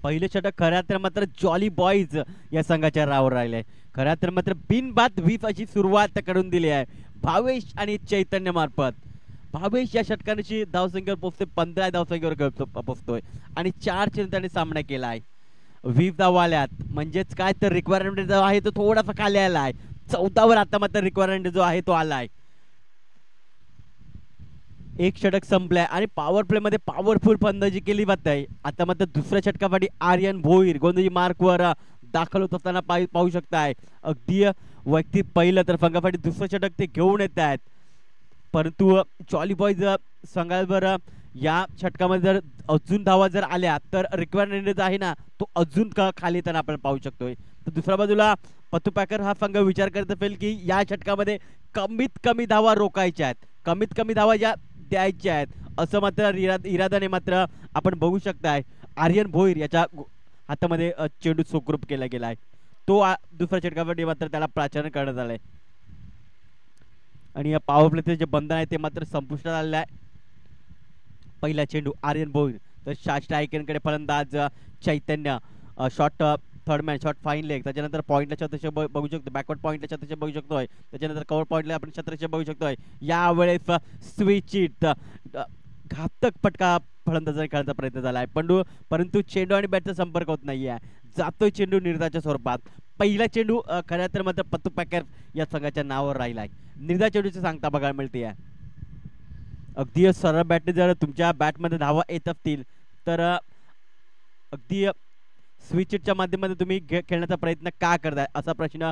[SPEAKER 2] पहिले षटक खऱ्या तर मात्र जॉली बॉईज या संघाच्या रावर राहिले. खऱ्या तर मात्र बिनबाद 20 अशी सुरुवात करून दिली आहे भावेश आणि चैतन्य मार्फत. भावेश या षटकांची धावसंख्येवर पोहोचते 15 धावसंख्येवर पोहोचतोय आणि 4 चेंडू त्याने सामना केलाय. 20 धावा आल्यात म्हणजेच काय तर रिक्वायरमेंट जो आहे तो थोडासा खाली आलाय. 14 वर आता मात्र रिक्वायरमेंट जो आहे तो आलाय. एक षटक संपलाय आणि पॉवर प्ले मध्ये पॉवरफुल फलंदाजी केली जात आहे. आता मात्र दुसऱ्या षटकासाठी आर्यन भोईर गोंधळी मार्कवर दाखल होत असताना पाहू शकताय. अगदी वैयक्तिक पहिलं तर संघासाठी दुसरं षटक ते घेऊन येत आहेत. परंतु जॉली बॉईज संघावर या षटकामध्ये जर अजून धावा जर आल्या तर रिक्वायरमेंट आहे ना तो अजून खाली येताना आपण पाहू शकतोय. तर दुसऱ्या बाजूला पतू पॅकर हा संघ विचार करत असेल की या षटकामध्ये कमीत कमी धावा रोखायच्या आहेत, कमीत कमी धावा या द्यायच्या आहेत, असं मात्र इरादाने मात्र आपण बघू शकताय. आर्यन भोईर याच्या हातामध्ये चेंडू सुखरूप केला गेलाय. तो दुसऱ्या षटकामध्ये मात्र त्याला प्राचारण करण्यात आलंय आणि या पॉवर प्लेचे जे बंधन आहे ते मात्र संपुष्टात आलेलं आहे. पहिला चेंडू आर्यन भोईर तर शास्त्रा आयकनकडे फलंदाज Chaitanya. Shot third man shot fine leg. त्याच्यानंतर पॉईंटला छत्रशे बघू शकतो, बॅकवर्ड पॉईंटला छत्रशे बघू शकतोय. त्याच्यानंतर कव्हर पॉईंटला आपण छत्रशे बघू शकतोय. यावेळेस स्विच इट घातक फटका फलंदाजाने खेळण्याचा प्रयत्न झाला आहे परंतु चेंडू आणि बॅटचा संपर्क होत नाहीये. जातोय चेंडू निर्धाच्या स्वरूपात. पहिला चेंडू खऱ्या तर मात्र पत्तू पॅकर या संघाच्या नावावर राहिलाय. निर्धा चेंडूची सांगता बघायला मिळते. अगदी सरळ बॅटने जर तुमच्या बॅटमध्ये धावा येत असतील तर अगदी स्विचच्या माध्यमातून तुम्ही खेळण्याचा प्रयत्न का करताय असा प्रश्न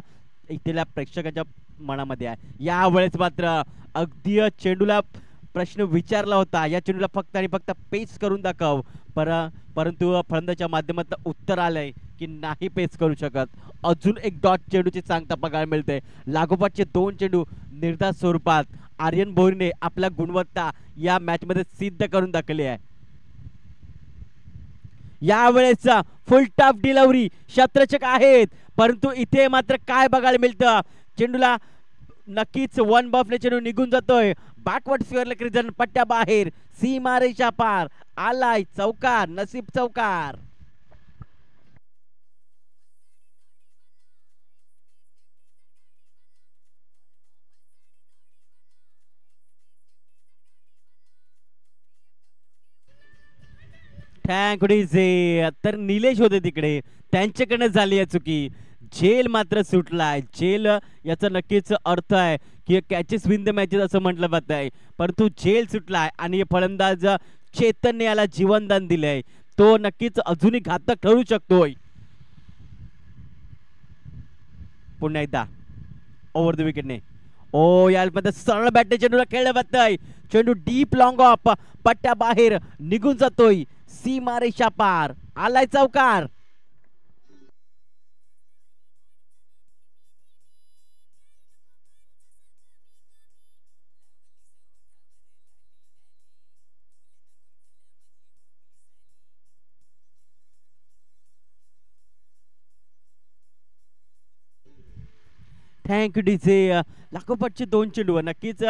[SPEAKER 2] इथल्या प्रेक्षकांच्या मनामध्ये आहे. यावेळेस मात्र अगदी चेंडूला प्रश्न विचारला होता या चेंडूला फक्त आणि फक्त पेच करून दाखव, परंतु फलंदाच्या माध्यमातून उत्तर आलंय की नाही पेच करू शकत. अजून एक डॉट चेंडूची सांगता बघायला मिळते. लागोपाठचे 2 चेंडू निर्धास्त स्वरूपात आर्यन भोईरने आपल्या गुणवत्ता या मॅच मध्ये सिद्ध करून दाखवली आहे. यावेळेस फुल टॉप डिलिव्हरी क्षेत्ररक्षक आहेत, परंतु इथे मात्र काय बघायला मिळतं चेंडूला नक्कीच वन बॉफने चेंडू निघून जातोय. बॅकवर्ड स्क्वेअर क्रिजन पट्ट्या बाहेर सीमारेषा पार आलाय चौकार. नसीब चौकार. तर निलेश होते तिकडे, त्यांच्याकडे झाली आहे चुकी. झेल मात्र सुटलाय. झेल याचा नक्कीच अर्थ आहे की कॅचेस विन द मॅचेस असं म्हटलं जात आहे, परंतु झेल सुटलाय आणि फलंदाज चैतन्य याला जीवनदान दिलंय. तो नक्कीच अजूनही घातक ठरू शकतोय. पुन्हा एकदा ओव्हर द विकेटने यामध्ये सरळ बॅटने चेंडूला खेळलं जातंय. चेंडू डीप लॉंग ऑफ पट्ट्या बाहेर निघून जातोय. सीमारेषा पार आलाय चौकार. Thank you DJ. लागोपाठचे 2 चेंडू नक्कीच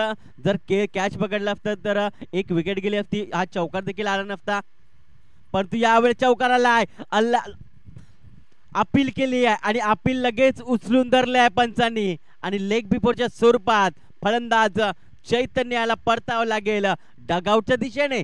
[SPEAKER 2] जर कॅच पकडला असता तर एक विकेट गेली असती. हा चौकार देखील आला नसता, परंतु यावेळी चौकार आलाय. अपील केली आहे आणि अपील लगेच उचलून धरले आहे पंचांनी आणि लेग बिफोरच्या स्वरूपात फलंदाज चैतन्य याला परतावं लागेल डगआउटच्या दिशेने.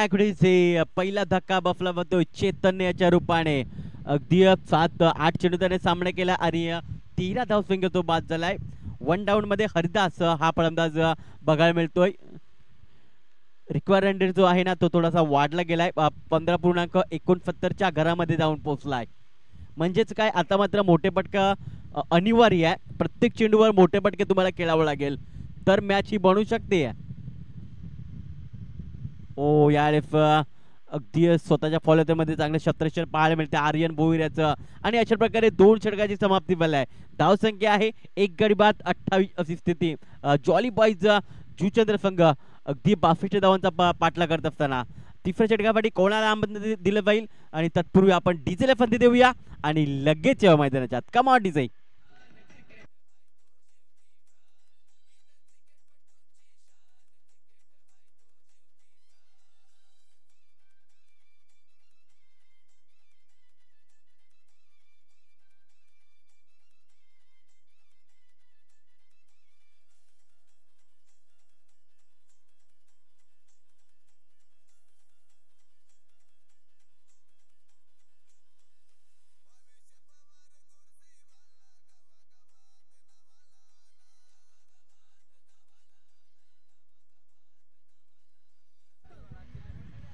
[SPEAKER 2] टॅकडीचे पहिला धक्का बसला होतो चैतन्याच्या रूपाने. अगदी 7-8 चेंडू त्याने सामना केला आणि 13 धावसंख्या तो बाद झालाय. 1 डाऊन मध्ये हरिदास हा फलंदाज बघायला मिळतोय. रिक्वायरमेंट जो आहे ना तो थोडासा वाढला गेलाय. 15.69च्या घरामध्ये जाऊन पोहोचलाय. म्हणजेच काय आता मात्र मोठे पटका अनिवार्य आहे. प्रत्येक चेंडूवर मोठे पटके तुम्हाला खेळावं लागेल तर मॅच ही बनू शकते. ओ यावेळेस अगदी स्वतःच्या फॉलोमध्ये चांगलं क्षेत्ररक्षण पाहायला मिळते आर्यन भोईऱ्याचं. आणि अशा प्रकारे 2 षटकाची समाप्ती झाली आहे. धावसंख्या आहे 1 गडी बाद 28 अशी स्थिती. जॉली बॉईज जुचंद्र संघ अगदी 62 धावांचा पाठला करत असताना तिसऱ्या षटकासाठी कोणाला आमंत्रण दिलं जाईल आणि तत्पूर्वी आपण डीजेला संधी देऊया आणि लगेच मैदानाच्या कमा डीजे.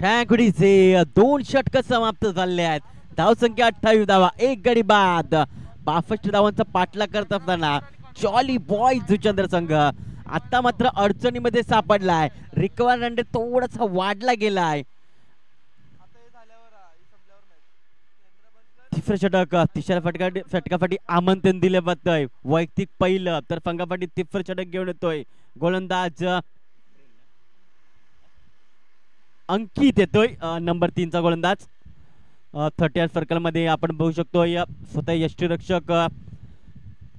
[SPEAKER 2] टॅकडीचे 2 षटक समाप्त झाले आहेत. धावसंख्या 28 धावा 1 गडी बाद 62 धावांचा पाठला करत असताना जॉली बॉय जुचंद्र संघ आता मात्र अडचणीमध्ये सापडलाय. रिक्वायरमेंट थोडासा वाढला गेलाय. तिसऱ्या षटकासाठी आमंत्रण दिले जातंय. वैयक्तिक पहिलं तर संघासाठी तिसरं षटक घेऊन येतोय गोलंदाज अंकित येतोय. नंबर 3चा गोलंदाज 30 सर्कल मध्ये आपण बघू शकतोय. स्वतः यष्टीरक्षक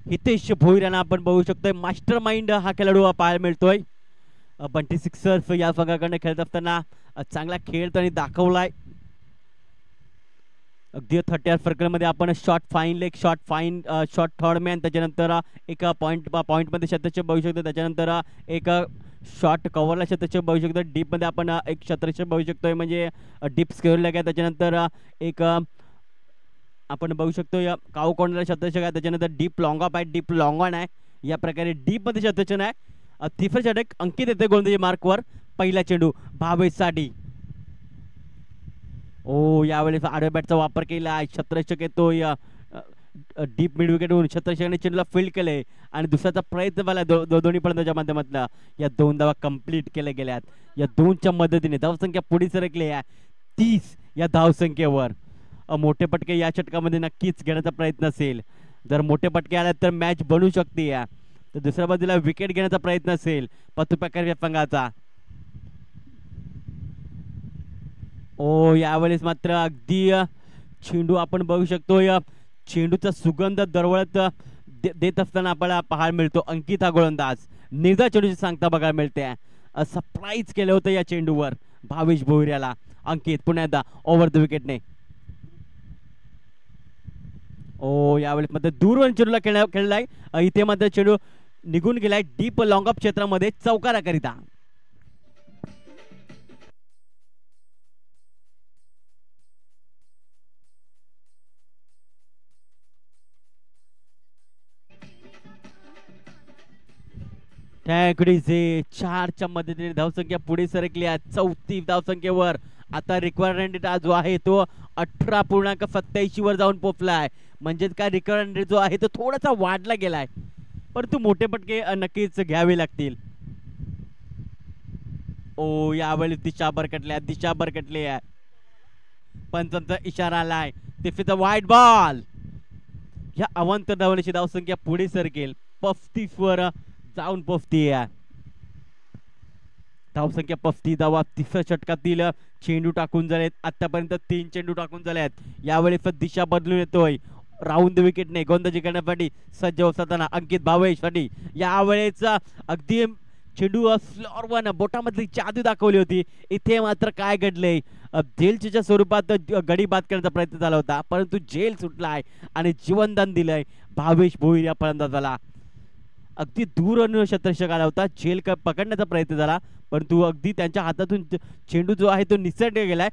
[SPEAKER 2] हितेश भोईराना आपण बघू शकतोय. मास्टर माइंड हा खेळाडू पाहायला मिळतोय. बंटी सिक्सर्स या संघाकडनं खेळत असताना चांगला खेळ त्यांनी दाखवलाय. अगदी 30 सर्कल मध्ये आपण short fine leg short fine short third man त्याच्यानंतर एक पॉइंट मध्ये शतचेप बघू शकतो. त्याच्यानंतर एक शॉर्ट कव्हरला शतचेप बघू शकतो. डीप मध्ये आपण एक शतचेप बघू शकतोय म्हणजे डीप स्क्वेअर लेग आहे. त्याच्यानंतर एक आपण बघू शकतो या काऊ कॉर्नरला शतचेप आहे. त्याच्यानंतर डीप लॉंग अप आहे डीप लॉंग ऑन आहे. या प्रकारे डीप मध्ये शतचन आहे. तिसरं षटक अंकित येते गोलंदाजी मार्कवर. पहिला चेंडू भावेशसाठी. ओ यावेळेस आडव्या बॅटचा वापर केला. क्षेत्ररक्षक येतोय डीप मिड विकेटवरून क्षेत्ररक्षकाने चेंडूला फील्ड केले आणि दुसऱ्याचा प्रयत्न झाला दोन्ही फलंदाजांच्या माध्यमातून. या 2 धावा कंप्लीट केल्या गेल्यात. या 2च्या मदतीने धावसंख्या पुढे सरकली आहे 30 या धावसंख्येवर. मोठे पटके या षटकामध्ये नक्कीच घेण्याचा प्रयत्न असेल. जर मोठे पटके आले तर मॅच बनू शकते. तर दुसऱ्या बाजूला विकेट घेण्याचा प्रयत्न असेल पतुपॅकर संघाचा. ओ यावेळेस मात्र अगदी चेंडू आपण बघू शकतोय. चेंडूचा सुगंध दरवळत देत असताना आपल्याला पाहायला मिळतो अंकित हा गोलंदाज. निर्धा चेंडूची सांगता बघायला मिळते. सरप्राईज केलं होतं या चेंडूवर भावेश भोईऱ्याला अंकित पुन्हा ओव्हर द विकेटने. ओ यावेळेस मात्र दूरवरून चेंडूला खेळलाय. इथे मात्र चेंडू निघून गेलाय डीप लॉंग अप क्षेत्रामध्ये चौकाराकरिता. टॅकडीचे 4च्या मदतीने धावसंख्या पुढे सरकली आहे 34 धावसंख्येवर. आता रिक्वायरमेंट जो आहे तो 18.87 वर जाऊन पोहोचलाय. म्हणजेच काय रिक्वायरमेंट जो आहे तो थोडासा वाढला गेलाय परंतु मोठे पटके नक्कीच घ्यावे लागतील. ओ यावेळी दिशा बरकटली आहे. पंचांचा इशारा आलाय. तिफीचा वाईट बॉल. या अवंत धावण्याची धावसंख्या पुढे सरकेल 35 वर जाऊन पोहोचतीये. धावसंख्या 35 धावा. तिसऱ्या षटकातील चेंडू टाकून झालेत. आतापर्यंत 3 चेंडू टाकून झालेत. यावेळेस दिशा बदलून येतोय. राऊंड विकेटने गोलंदाजी करण्यासाठी सज्ज होताना अंकित भावेशसाठी. यावेळेस अगदी चेंडू स्लॉरवर बोटामधली जादू दाखवली होती. इथे मात्र काय घडले जेलच्या स्वरूपात गडी बाद करण्याचा प्रयत्न झाला होता परंतु जेल सुटलाय आणि जीवनदान दिलंय भावेश भोईर या फलंदाजाला. अगदी दूर शतरक्षक आला होता, झेल पकडण्याचा प्रयत्न झाला, परंतु अगदी त्यांच्या हातातून चेंडू जो आहे तो निसटला गेलाय.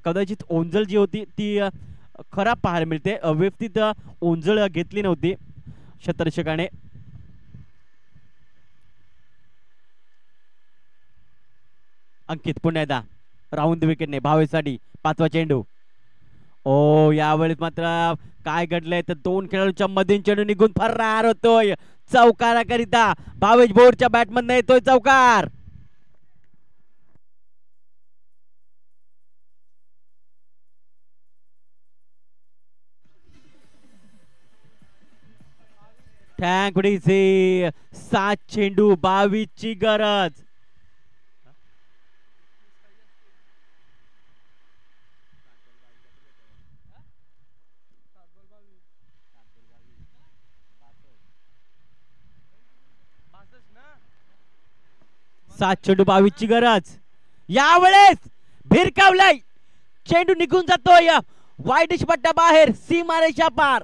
[SPEAKER 2] कदाचित ओंजळ जी होती ती खराब पाहायला मिळते. व्यवस्थित ओंजळ घेतली नव्हती शतरक्षकाने. अंकित पुन्हा एकदा राऊंड विकेटने भावेसाठी 5वा चेंडू. ओ यावेळेस मात्र काय घडलंय तर 2 खेळाडूच्या मध्ये चेंडू निघून फरार होतोय. चौकाराकरिता भावेश भोईरच्या बॅटमधनं येतोय चौकार. टँकडीचे 7 चेंडू 22 ची गरज. सात चेंडू 22 ची गरज. यावेळेस भिरकावलाय, चेंडू निघून जातोय वाईट पट्ट्या बाहेर, सीमारेषा पार.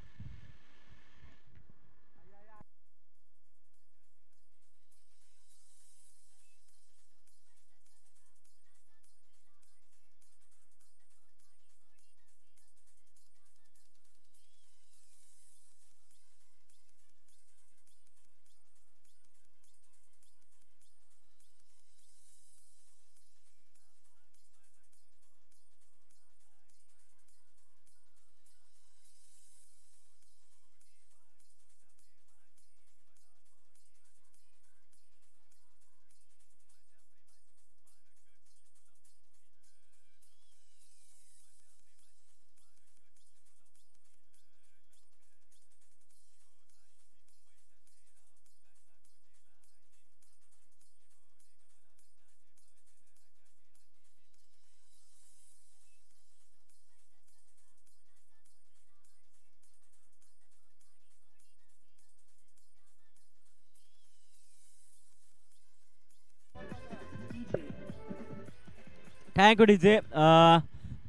[SPEAKER 2] Thank you DJ.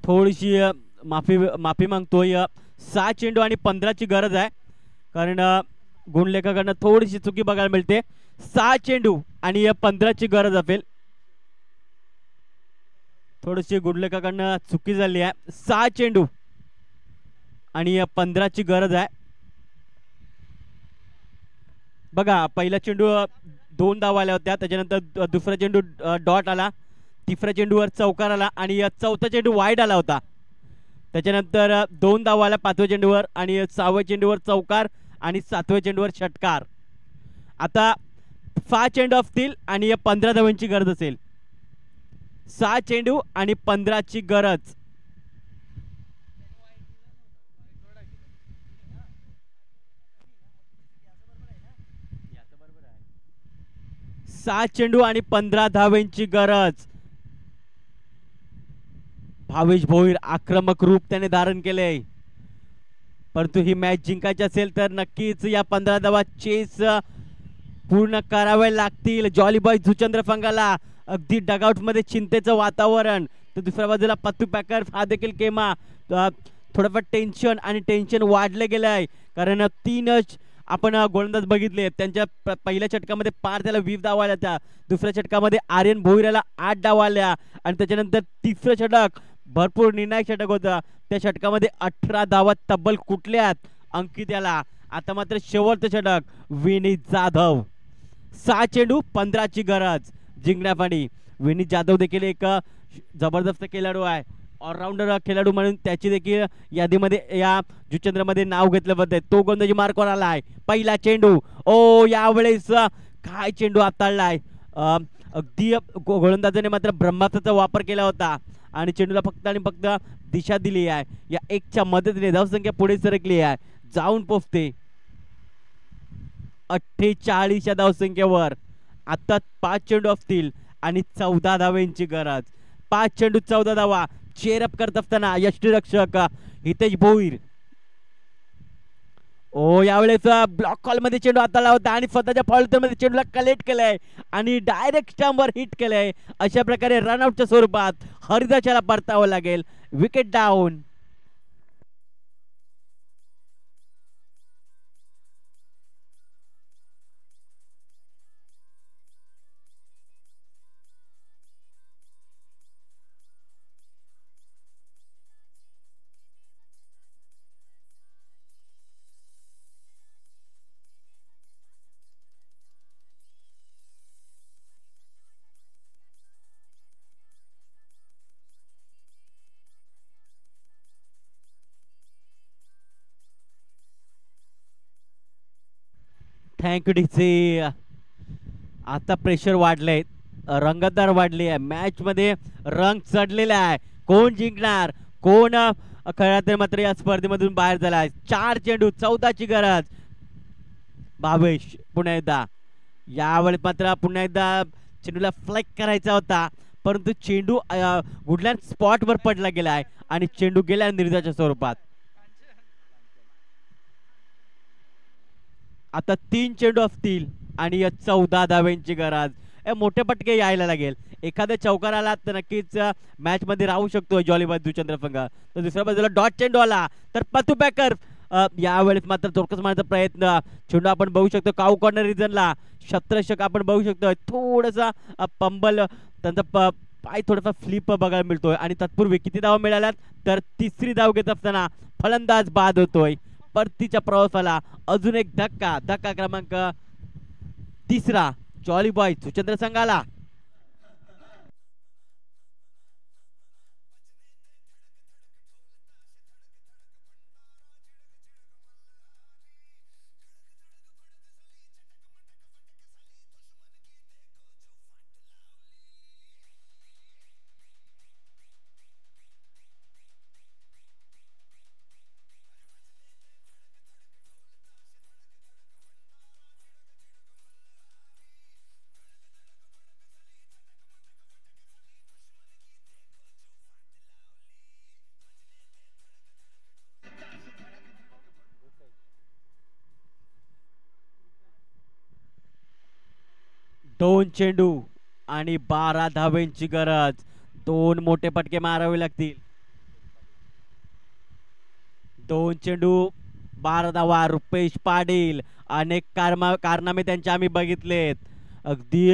[SPEAKER 2] थोडीशी माफी मागतोय. 6 चेंडू आणि 15 ची गरज आहे, कारण गुणलेखाकडनं थोडीशी चुकी बघायला मिळते. 6 चेंडू आणि 15 ची गरज असेल. थोडीशी गुणलेखाकडनं चुकी झाली आहे. 6 चेंडू आणि 15 ची गरज आहे. बघा, पहिला चेंडू 2 धावा आल्या होत्या, त्याच्यानंतर दुसरा चेंडू डॉट आला, तिसऱ्या चेंडूवर चौकार आला आणि चौथा चेंडू वाईड आला होता. त्याच्यानंतर 2 धावा आल्या 5व्या चेंडूवर आणि 6व्या चेंडूवर चौकार आणि 7व्या चेंडूवर षटकार. आता 6 चेंडू असतील आणि 15 धावांची गरज असेल. 6 चेंडू आणि 15 ची गरज. सात चेंडू आणि 15 धावांची गरज. भावेश भोईर आक्रमक रूप त्याने धारण केले, परंतु ही मॅच जिंकायची असेल तर नक्कीच या 15 धावा चेस पूर्ण करावे लागतील. जॉलीबॉय जुचंद्र फंगाला अगदी डगआउट मध्ये चिंतेचं वातावरण, तर दुसऱ्या बाजूला पत्तू पॅकर हा देखील केमा थोडंफार टेन्शन वाढले गेलं आहे, कारण 3 आपण गोलंदाज बघितले. त्यांच्या पहिल्या षटकामध्ये पार त्याला 20 धावा आल्या, त्या दुसऱ्या षटकामध्ये आर्यन भोईरला 8 धावा आल्या आणि त्याच्यानंतर तिसरं षटक भरपूर निर्णायक षटक होता. त्या षटकामध्ये 18 धावा तब्बल कुठल्यात अंकित याला. आता मात्र शेवटचं षटक विनीत जाधव. 6 चेंडू 15 ची गरज जिंकण्यासाठी. विनीत जाधव देखील एक जबरदस्त खेळाडू आहे, ऑलराऊंडर खेळाडू म्हणून त्याची देखील यादीमध्ये या जुचंद्रमध्ये नाव घेतलं जाते. तो गोलंदाजी मार्कवर आलाय. पहिला चेंडू, ओ यावेळेस काय चेंडू हाताळलाय. अगदी गोलंदाजाने मात्र ब्रह्मास्त्राचा वापर केला होता आणि चेंडूला फक्त आणि फक्त दिशा दिली आहे. या 1च्या मदतीने धावसंख्या पुढे सरकली आहे, जाऊन पोहोचते 48 या धावसंख्येवर. आता 5 चेंडू असतील आणि 14 धावांची गरज. 5 चेंडू 14 धावा. चेअरअप करत असताना यष्टीरक्षक हितेश भोईर. ओ यावेळेस ब्लॉक कॉल मध्ये चेंडू हाताळला होता आणि स्वतःच्या फॉल्टर मध्ये चेंडूला कलेक्ट केलंय आणि डायरेक्ट स्टंपवर हिट केलंय. अशा प्रकारे रनआउटच्या स्वरूपात हरिदासला परतावं लागेल. Wicket down. बँकडीचे आता प्रेशर वाढलंय, रंगतदार वाढली आहे मॅच मध्ये, रंग चढलेला आहे. कोण जिंकणार, कोण खरं तर मात्र या स्पर्धेमधून बाहेर झालाय. 4 चेंडू 14ची गरज. भावेश पुन्हा एकदा, यावेळेस मात्र पुन्हा एकदा चेंडूला फ्लॅक करायचा होता, परंतु चेंडू गुडलँड स्पॉट वर पडला गेलाय आणि चेंडू गेला निर्धाच्या स्वरूपात. आता 3 चेंडू असतील आणि या 14 धाव्यांची गरज. मोठे पटके यायला लागेल. एखाद्या चौकार आला तर नक्कीच मॅच मध्ये राहू शकतो जॉलीबॉय जुचंद्र संघ. तर दुसऱ्या बाजूला डॉट चेंडू आला तर पतू पॅकर यावेळेस मात्र चोरकस मारण्याचा प्रयत्न. चेंडू आपण बघू शकतो काऊ कॉर्नर रिजनला, शत्रषक आपण बघू शकतो थोडासा पंबल, त्यांचा पाय थोडासा फ्लिप बघायला मिळतोय. आणि तत्पूर्वी किती धावा मिळाल्यात तर तिसरी धाव घेत असताना फलंदाज बाद होतोय. परतीच्या प्रवासाला अजून एक धक्का, धक्का क्रमांक 3 जॉलीबॉय जुचंद्र संघाला. दोन चेंडू आणि 12 धाव्यांची गरज. 2 मोठे पटके मारावे लागतील. 2 चेंडू 12 धावा. रुपेश पाटील, अनेक कारनामे त्यांचे आम्ही बघितलेत. अगदी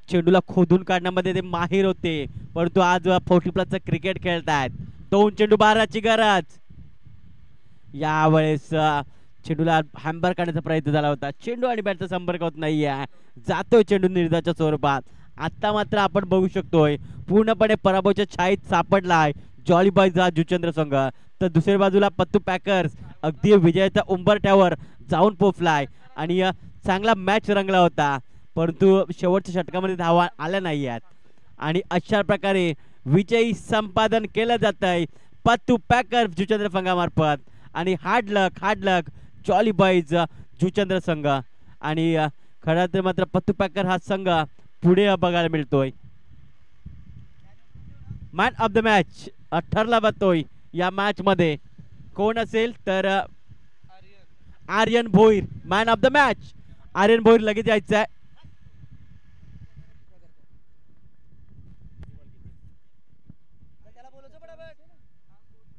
[SPEAKER 2] चेंडूला खोदून काढण्यामध्ये ते माहिर होते, परंतु आज 40+ क्रिकेट खेळतायत. 2 चेंडू 12ची गरज. यावेळेस चेंडूला हॅम्बर काढण्याचा प्रयत्न झाला होता. चेंडू आणि बॅटचा संपर्क होत नाहीये, जातोय चेंडू निर्धाच्या स्वरूपात. आता मात्र आपण बघू शकतोय पूर्णपणे पराभवाच्या छायेत सापडलाय जॉलीबॉय जुचंद्र संघ. तर दुसऱ्या बाजूला पत्तू पॅकर्स अगदी विजयाच्या उंबरठ्यावर जाऊन पोहोचलाय आणि चांगला मॅच रंगला होता, परंतु शेवटच्या षटकामध्ये धावा आल्या नाही आहेत. आणि अशा प्रकारे विजयी संपादन केलं जात आहे पत्तू पॅकर्स जुचंद्र संघामार्फत. आणि हार्ड लक जॉलीबॉयज जुचंद्र संघ. आणि खरं तर मात्र पत्तू पॅकर हा संघ पुढे बघायला मिळतोय. मॅन ऑफ द मॅच ठरला जातोय या मॅच मध्ये. कोण असेल तर Aryan Bhoir man of the match. Aryan Bhoir लगेच यायचं आहे.